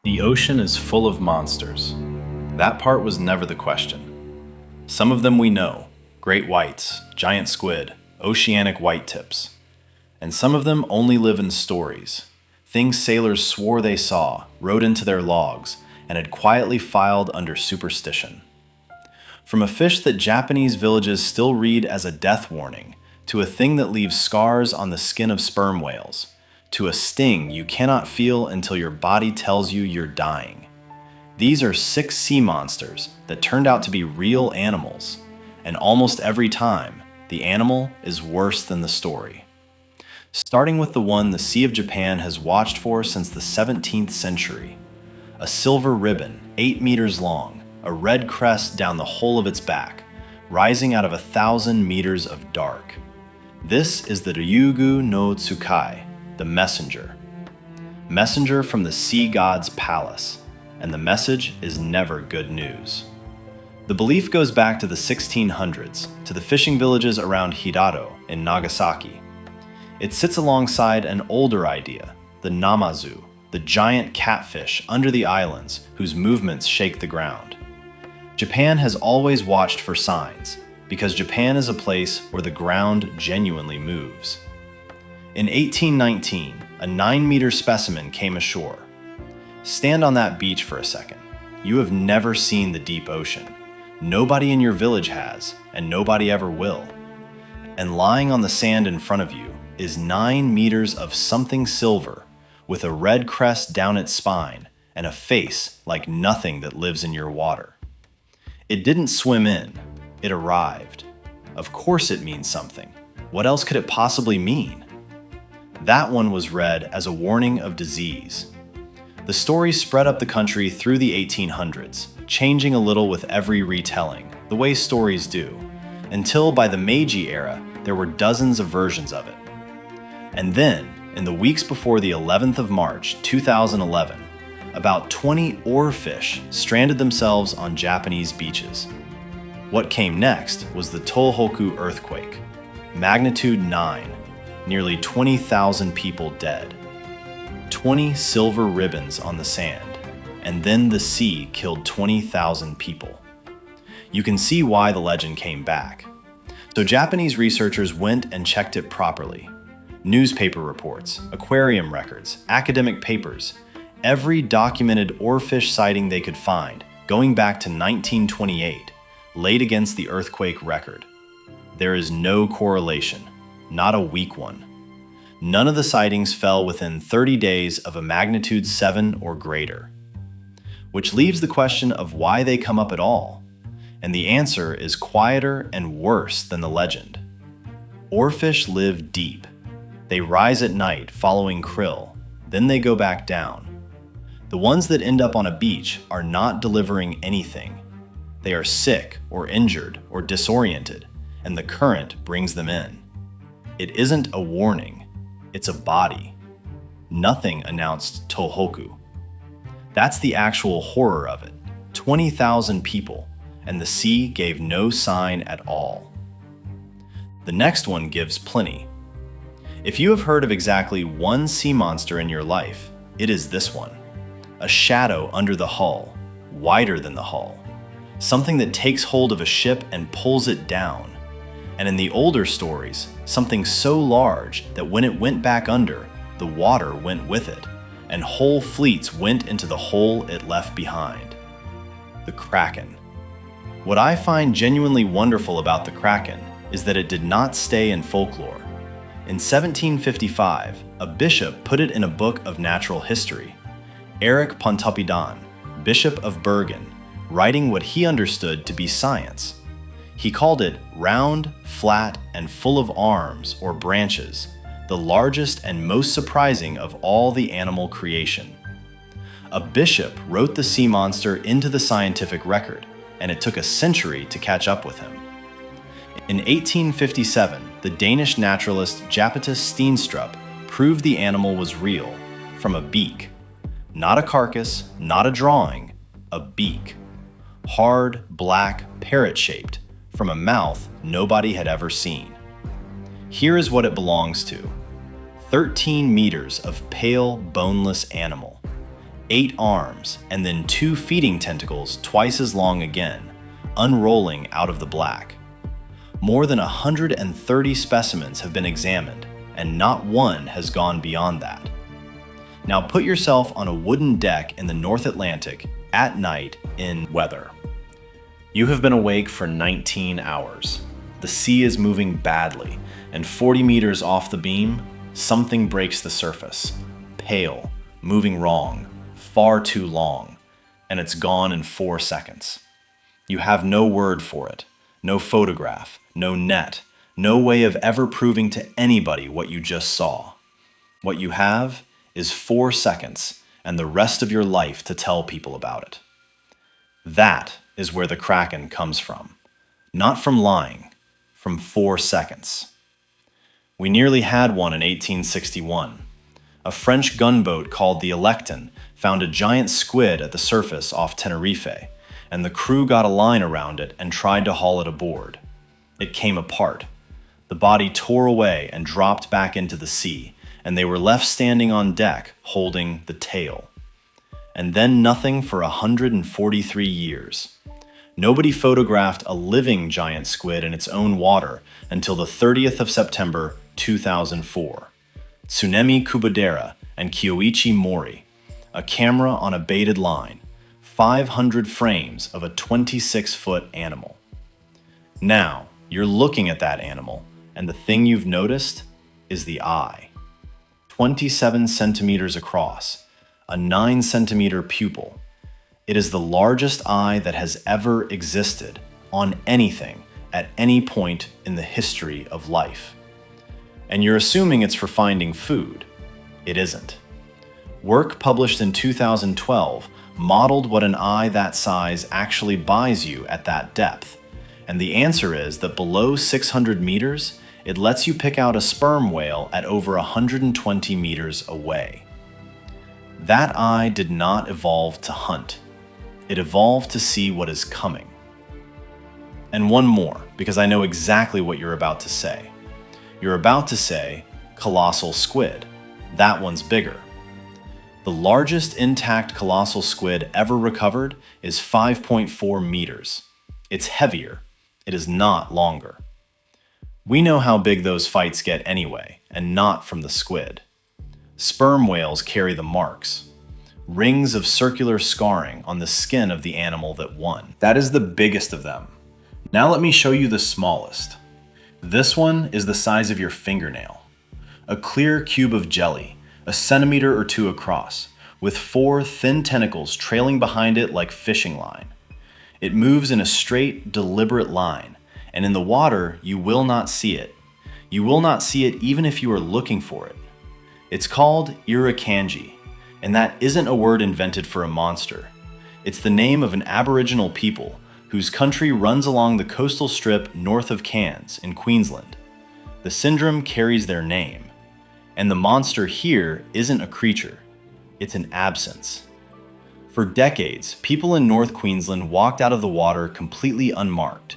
The ocean is full of monsters. That part was never the question. Some of them we know, great whites, giant squid, oceanic whitetips. And some of them only live in stories, things sailors swore they saw, wrote into their logs, and had quietly filed under superstition. From a fish that Japanese villages still read as a death warning, to a thing that leaves scars on the skin of sperm whales, to a sting you cannot feel until your body tells you you're dying. These are 6 sea monsters that turned out to be real animals, and almost every time, the animal is worse than the story. Starting with the one the Sea of Japan has watched for since the 17th century. A silver ribbon, 8 meters long, a red crest down the whole of its back, rising out of 1,000 meters of dark. This is the Ryugu no Tsukai, the messenger. Messenger from the sea god's palace, and the message is never good news. The belief goes back to the 1600s, to the fishing villages around Hirado in Nagasaki. It sits alongside an older idea, the namazu, the giant catfish under the islands whose movements shake the ground. Japan has always watched for signs, because Japan is a place where the ground genuinely moves. In 1819, a 9-meter specimen came ashore. Stand on that beach for a second. You have never seen the deep ocean. Nobody in your village has, and nobody ever will. And lying on the sand in front of you is 9 meters of something silver, with a red crest down its spine and a face like nothing that lives in your water. It didn't swim in, it arrived. Of course it means something. What else could it possibly mean? That one was read as a warning of disease. The story spread up the country through the 1800s, changing a little with every retelling, the way stories do, until by the Meiji era, there were dozens of versions of it. And then, in the weeks before the 11th of March, 2011, about 20 oarfish stranded themselves on Japanese beaches. What came next was the Tohoku earthquake, magnitude 9, nearly 20,000 people dead. 20 silver ribbons on the sand, and then the sea killed 20,000 people. You can see why the legend came back. So Japanese researchers went and checked it properly. Newspaper reports, aquarium records, academic papers, every documented oarfish sighting they could find, going back to 1928, laid against the earthquake record. There is no correlation, not a weak one. None of the sightings fell within 30 days of a magnitude 7 or greater. Which leaves the question of why they come up at all. And the answer is quieter and worse than the legend. Oarfish live deep. They rise at night following krill, then they go back down. The ones that end up on a beach are not delivering anything. They are sick or injured or disoriented, and the current brings them in. It isn't a warning, it's a body. Nothing announced Tohoku. That's the actual horror of it. 20,000 people, and the sea gave no sign at all. The next one gives plenty. If you have heard of exactly one sea monster in your life, it is this one. A shadow under the hull, wider than the hull. Something that takes hold of a ship and pulls it down. And in the older stories, something so large that when it went back under, the water went with it, and whole fleets went into the hole it left behind. The Kraken. What I find genuinely wonderful about the Kraken is that it did not stay in folklore. In 1755, a bishop put it in a book of natural history. Eric Pontoppidan, Bishop of Bergen, writing what he understood to be science. He called it round, flat, and full of arms or branches, the largest and most surprising of all the animal creation. A bishop wrote the sea monster into the scientific record, and it took a century to catch up with him. In 1857, the Danish naturalist Japetus Steenstrup proved the animal was real, from a beak. Not a carcass, not a drawing, a beak. Hard, black, parrot-shaped, from a mouth nobody had ever seen. Here is what it belongs to. 13 meters of pale, boneless animal. 8 arms, and then 2 feeding tentacles twice as long again, unrolling out of the black. More than 130 specimens have been examined, and not one has gone beyond that. Now put yourself on a wooden deck in the North Atlantic at night in weather. You have been awake for 19 hours. The sea is moving badly, and 40 meters off the beam, something breaks the surface. Pale, moving wrong, far too long, and it's gone in 4 seconds. You have no word for it, no photograph, no net, no way of ever proving to anybody what you just saw. What you have is 4 seconds and the rest of your life to tell people about it. That is where the Kraken comes from. Not from lying, from 4 seconds. We nearly had one in 1861. A French gunboat called the Leviathan found a giant squid at the surface off Tenerife, and the crew got a line around it and tried to haul it aboard. It came apart. The body tore away and dropped back into the sea, and they were left standing on deck holding the tail. And then nothing for 143 years. Nobody photographed a living giant squid in its own water until the 30th of September 2004. Tsunemi Kubodera and Kyoichi Mori, a camera on a baited line, 500 frames of a 26-foot animal. Now, you're looking at that animal, and the thing you've noticed is the eye. 27 centimeters across, a 9-centimeter pupil. It is the largest eye that has ever existed on anything at any point in the history of life. And you're assuming it's for finding food. It isn't. Work published in 2012 modeled what an eye that size actually buys you at that depth. And the answer is that below 600 meters, it lets you pick out a sperm whale at over 120 meters away. That eye did not evolve to hunt. It evolved to see what is coming. And one more, because I know exactly what you're about to say. You're about to say, colossal squid. That one's bigger. The largest intact colossal squid ever recovered is 5.4 meters. It's heavier. It is not longer. We know how big those fights get anyway, and not from the squid. Sperm whales carry the marks. Rings of circular scarring on the skin of the animal that won. That is the biggest of them. Now let me show you the smallest. This one is the size of your fingernail. A clear cube of jelly, a centimeter or 2 across, with 4 thin tentacles trailing behind it like fishing line. It moves in a straight, deliberate line, and in the water, you will not see it. You will not see it even if you are looking for it. It's called irukandji, and that isn't a word invented for a monster. It's the name of an Aboriginal people whose country runs along the coastal strip north of Cairns in Queensland. The syndrome carries their name, and the monster here isn't a creature, it's an absence. For decades, people in North Queensland walked out of the water completely unmarked.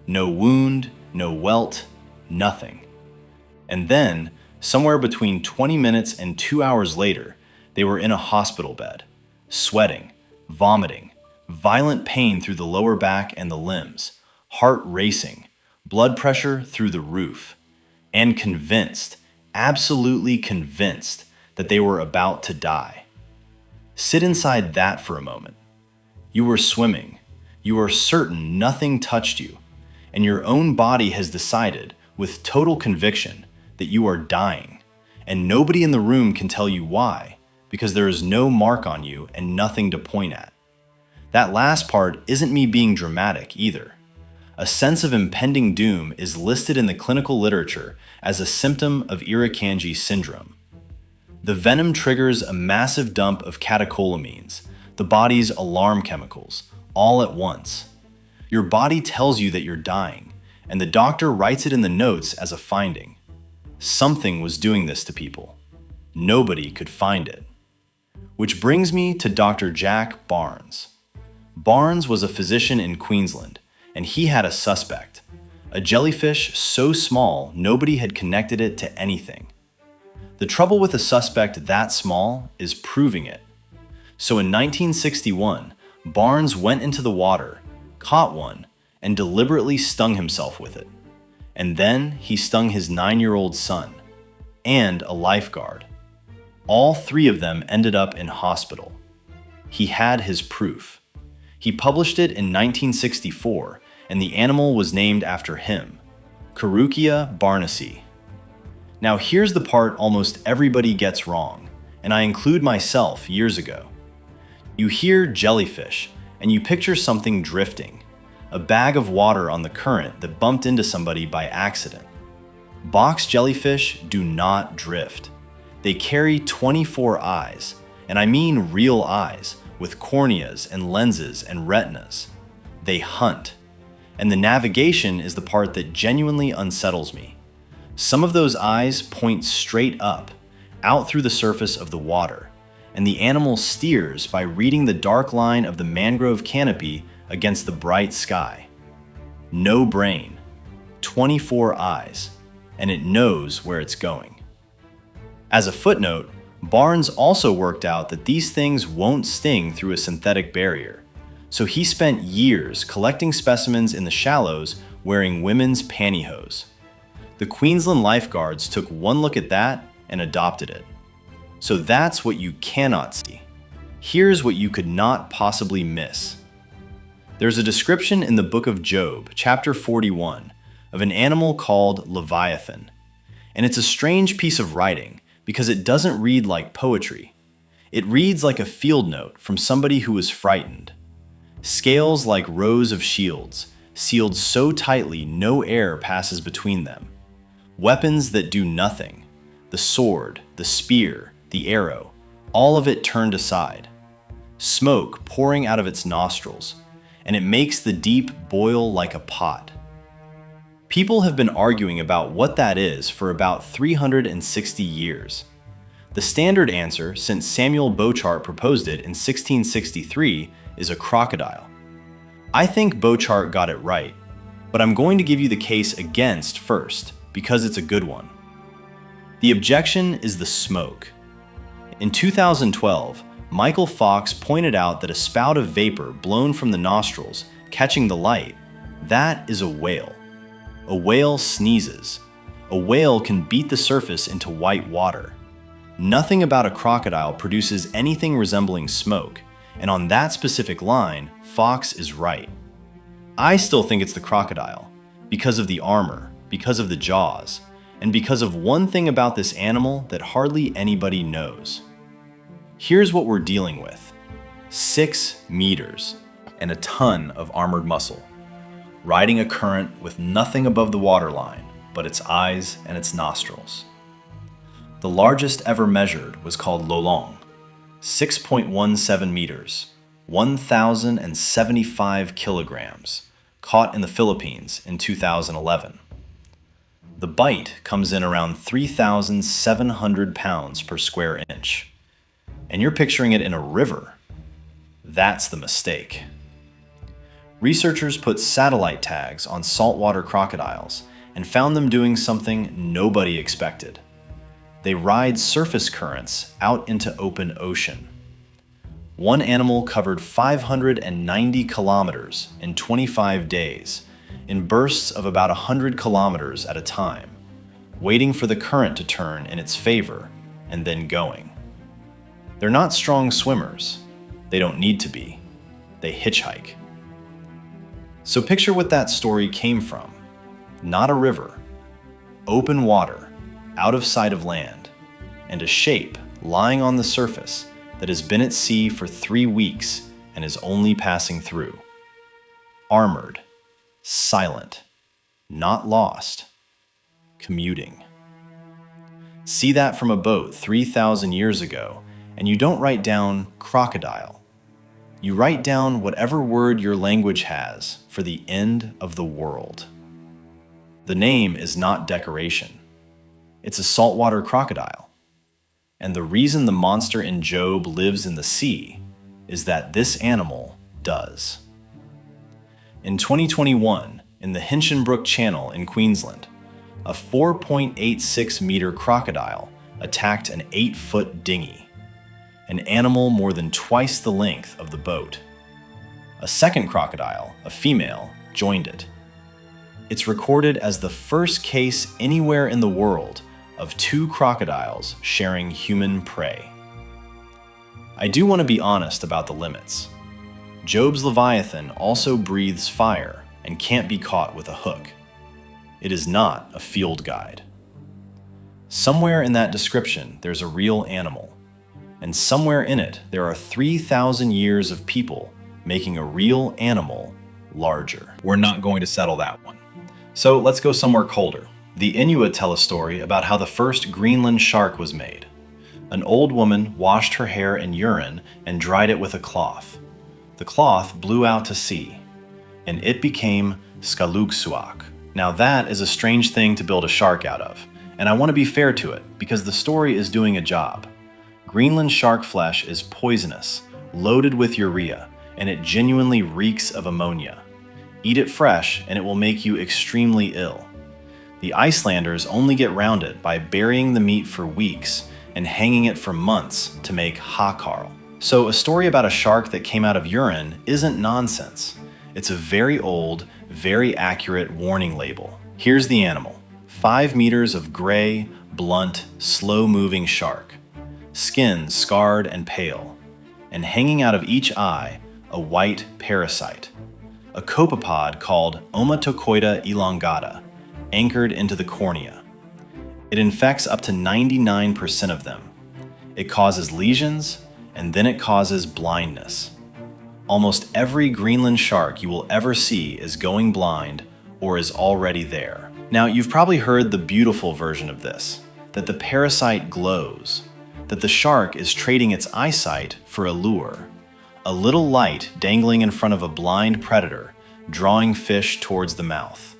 No wound, no welt, nothing. And then, somewhere between 20 minutes and 2 hours later, they were in a hospital bed, sweating, vomiting, violent pain through the lower back and the limbs, heart racing, blood pressure through the roof, and convinced, absolutely convinced, that they were about to die. Sit inside that for a moment. You were swimming. You are certain nothing touched you, and your own body has decided, with total conviction, that you are dying, and nobody in the room can tell you why, because there is no mark on you and nothing to point at. That last part isn't me being dramatic either. A sense of impending doom is listed in the clinical literature as a symptom of irukandji syndrome. The venom triggers a massive dump of catecholamines, the body's alarm chemicals, all at once. Your body tells you that you're dying, and the doctor writes it in the notes as a finding. Something was doing this to people. Nobody could find it. Which brings me to Dr. Jack Barnes. Barnes was a physician in Queensland, and he had a suspect, a jellyfish so small nobody had connected it to anything. The trouble with a suspect that small is proving it. So in 1961, Barnes went into the water, caught one, and deliberately stung himself with it. And then he stung his 9-year-old son and a lifeguard. All 3 of them ended up in hospital. He had his proof. He published it in 1964, and the animal was named after him, Carukia barnesi. Now here's the part almost everybody gets wrong, and I include myself years ago. You hear jellyfish, and you picture something drifting, a bag of water on the current that bumped into somebody by accident. Box jellyfish do not drift. They carry 24 eyes, and I mean real eyes, with corneas and lenses and retinas. They hunt. And the navigation is the part that genuinely unsettles me. Some of those eyes point straight up, out through the surface of the water, and the animal steers by reading the dark line of the mangrove canopy against the bright sky. No brain, 24 eyes, and it knows where it's going. As a footnote, Barnes also worked out that these things won't sting through a synthetic barrier, so he spent years collecting specimens in the shallows wearing women's pantyhose. The Queensland lifeguards took one look at that and adopted it. So that's what you cannot see. Here's what you could not possibly miss. There's a description in the book of Job, chapter 41, of an animal called Leviathan. And it's a strange piece of writing because it doesn't read like poetry. It reads like a field note from somebody who was frightened. Scales like rows of shields, sealed so tightly no air passes between them. Weapons that do nothing. The sword, the spear, the arrow, all of it turned aside. Smoke pouring out of its nostrils, and it makes the deep boil like a pot. People have been arguing about what that is for about 360 years. The standard answer, since Samuel Bochart proposed it in 1663, is a crocodile. I think Bochart got it right, but I'm going to give you the case against first, because it's a good one. The objection is the smoke. In 2012, Michael Fox pointed out that a spout of vapor blown from the nostrils, catching the light, that is a whale. A whale sneezes. A whale can beat the surface into white water. Nothing about a crocodile produces anything resembling smoke, and on that specific line, Fox is right. I still think it's the crocodile, because of the armor, because of the jaws, and because of one thing about this animal that hardly anybody knows. Here's what we're dealing with. 6 meters and a ton of armored muscle, riding a current with nothing above the waterline but its eyes and its nostrils. The largest ever measured was called Lolong, 6.17 meters, 1,075 kilograms, caught in the Philippines in 2011. The bite comes in around 3,700 pounds per square inch. And you're picturing it in a river. That's the mistake. Researchers put satellite tags on saltwater crocodiles and found them doing something nobody expected. They ride surface currents out into open ocean. One animal covered 590 kilometers in 25 days, in bursts of about 100 kilometers at a time, waiting for the current to turn in its favor and then going. They're not strong swimmers. They don't need to be. They hitchhike. So picture what that story came from. Not a river. Open water, out of sight of land, and a shape lying on the surface that has been at sea for 3 weeks and is only passing through. Armored, silent, not lost, commuting. See that from a boat 3,000 years ago, and you don't write down crocodile. You write down whatever word your language has for the end of the world. The name is not decoration. It's a saltwater crocodile. And the reason the monster in Job lives in the sea is that this animal does. In 2021, in the Hinchinbrook Channel in Queensland, a 4.86 meter crocodile attacked an 8-foot dinghy. an animal more than twice the length of the boat. A second crocodile, a female, joined it. It's recorded as the first case anywhere in the world of two crocodiles sharing human prey. I do want to be honest about the limits. Job's Leviathan also breathes fire and can't be caught with a hook. It is not a field guide. Somewhere in that description, there's a real animal. And somewhere in it, there are 3,000 years of people making a real animal larger. We're not going to settle that one. So let's go somewhere colder. The Inuit tell a story about how the first Greenland shark was made. An old woman washed her hair in urine and dried it with a cloth. The cloth blew out to sea, and it became skalugsuak. Now that is a strange thing to build a shark out of, and I want to be fair to it because the story is doing a job. Greenland shark flesh is poisonous, loaded with urea, and it genuinely reeks of ammonia. Eat it fresh and it will make you extremely ill. The Icelanders only get round it by burying the meat for weeks and hanging it for months to make hakarl. So a story about a shark that came out of urine isn't nonsense. It's a very old, very accurate warning label. Here's the animal. 5 meters of gray, blunt, slow-moving shark. Skin scarred and pale. And hanging out of each eye, a white parasite. A copepod called Omatocoida elongata, anchored into the cornea. It infects up to 99% of them. It causes lesions, and then it causes blindness. Almost every Greenland shark you will ever see is going blind or is already there. Now, you've probably heard the beautiful version of this, that the parasite glows, that the shark is trading its eyesight for a lure, a little light dangling in front of a blind predator, drawing fish towards the mouth.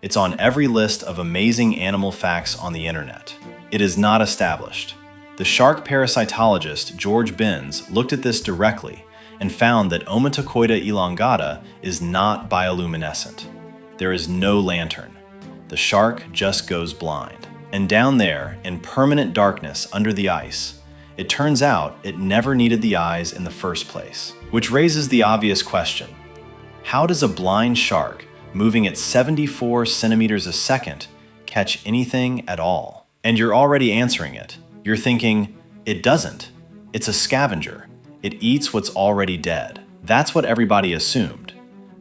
It's on every list of amazing animal facts on the internet. It is not established. The shark parasitologist George Benz looked at this directly and found that Omatocoida elongata is not bioluminescent. There is no lantern. The shark just goes blind. And down there, in permanent darkness under the ice, it turns out it never needed the eyes in the first place. Which raises the obvious question. How does a blind shark moving at 74 centimeters a second catch anything at all? And you're already answering it. You're thinking, it doesn't. It's a scavenger. It eats what's already dead. That's what everybody assumed.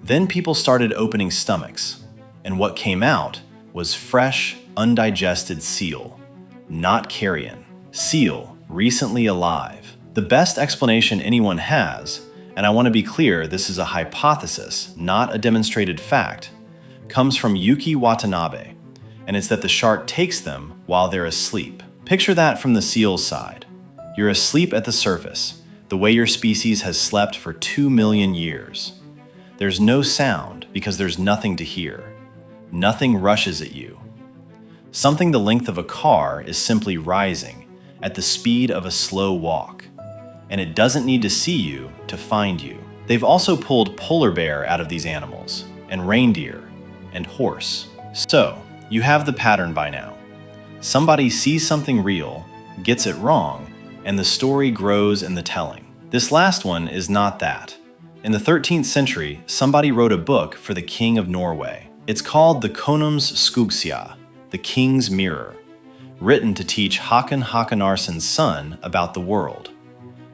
Then people started opening stomachs, and what came out was fresh, undigested seal, not carrion. Seal, recently alive. The best explanation anyone has, and I want to be clear, this is a hypothesis, not a demonstrated fact, comes from Yuki Watanabe, and it's that the shark takes them while they're asleep. Picture that from the seal's side. You're asleep at the surface, the way your species has slept for 2 million years. There's no sound because there's nothing to hear. Nothing rushes at you. Something the length of a car is simply rising at the speed of a slow walk, and it doesn't need to see you to find you. They've also pulled polar bear out of these animals, and reindeer, and horse. So, you have the pattern by now. Somebody sees something real, gets it wrong, and the story grows in the telling. This last one is not that. In the 13th century, somebody wrote a book for the King of Norway. It's called the Konungs Skuggsida, the King's Mirror, written to teach Håkon Håkonarsson's son about the world.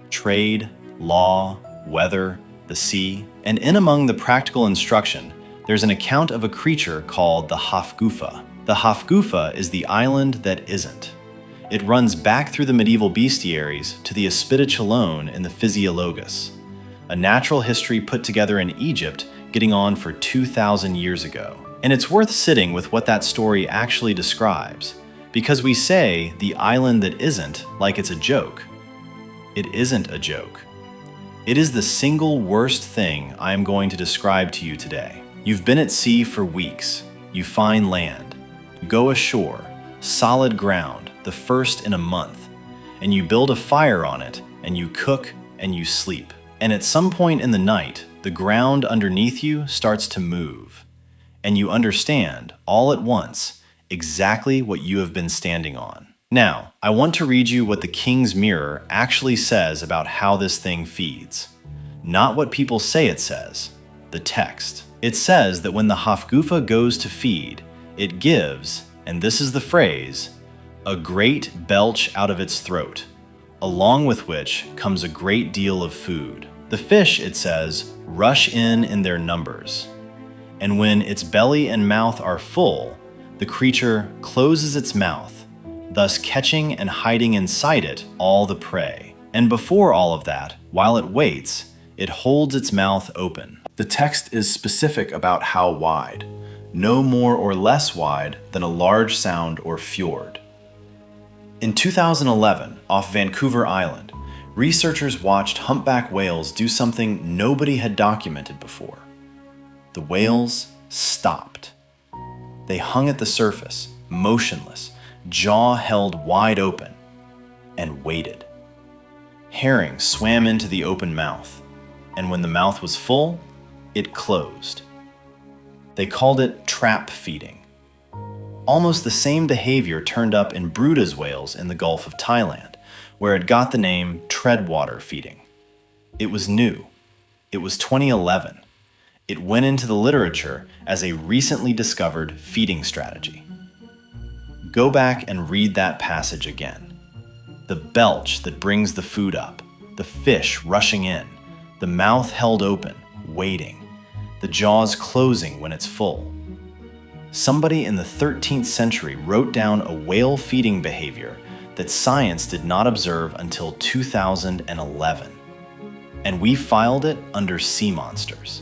Trade, law, weather, the sea, and in among the practical instruction, there's an account of a creature called the hafgufa. The hafgufa is the island that isn't. It runs back through the medieval bestiaries to the Aspidichalone in the Physiologus, a natural history put together in Egypt getting on for 2,000 years ago. And it's worth sitting with what that story actually describes, because we say the island that isn't like it's a joke. It isn't a joke. It is the single worst thing I am going to describe to you today. You've been at sea for weeks. You find land. You go ashore, solid ground, the first in a month, and you build a fire on it, and you cook, and you sleep. And at some point in the night, the ground underneath you starts to move, and you understand, all at once, exactly what you have been standing on. Now, I want to read you what the King's Mirror actually says about how this thing feeds. Not what people say it says, the text. It says that when the hafgufa goes to feed, it gives, and this is the phrase, a great belch out of its throat, along with which comes a great deal of food. The fish, it says, rush in their numbers. And when its belly and mouth are full, the creature closes its mouth, thus catching and hiding inside it all the prey. And before all of that, while it waits, it holds its mouth open. The text is specific about how wide, no more or less wide than a large sound or fjord. In 2011, off Vancouver Island, researchers watched humpback whales do something nobody had documented before. The whales stopped. They hung at the surface, motionless, jaw held wide open, and waited. Herring swam into the open mouth, and when the mouth was full, it closed. They called it trap feeding. Almost the same behavior turned up in Bruda's whales in the Gulf of Thailand, where it got the name treadwater feeding. It was new. It was 2011. It went into the literature as a recently discovered feeding strategy. Go back and read that passage again. The belch that brings the food up, the fish rushing in, the mouth held open, waiting, the jaws closing when it's full. Somebody in the 13th century wrote down a whale feeding behavior that science did not observe until 2011. And we filed it under sea monsters.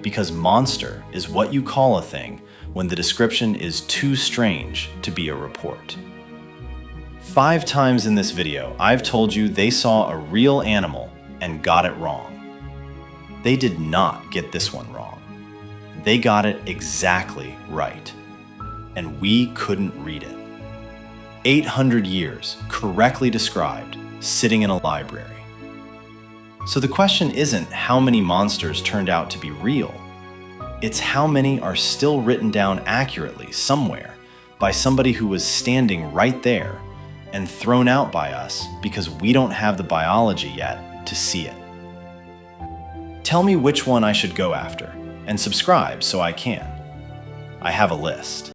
Because monster is what you call a thing when the description is too strange to be a report. 5 times in this video, I've told you they saw a real animal and got it wrong. They did not get this one wrong. They got it exactly right. And we couldn't read it. 800 years, correctly described, sitting in a library. So the question isn't how many monsters turned out to be real. It's how many are still written down accurately somewhere by somebody who was standing right there and thrown out by us because we don't have the biology yet to see it. Tell me which one I should go after, and subscribe so I can. I have a list.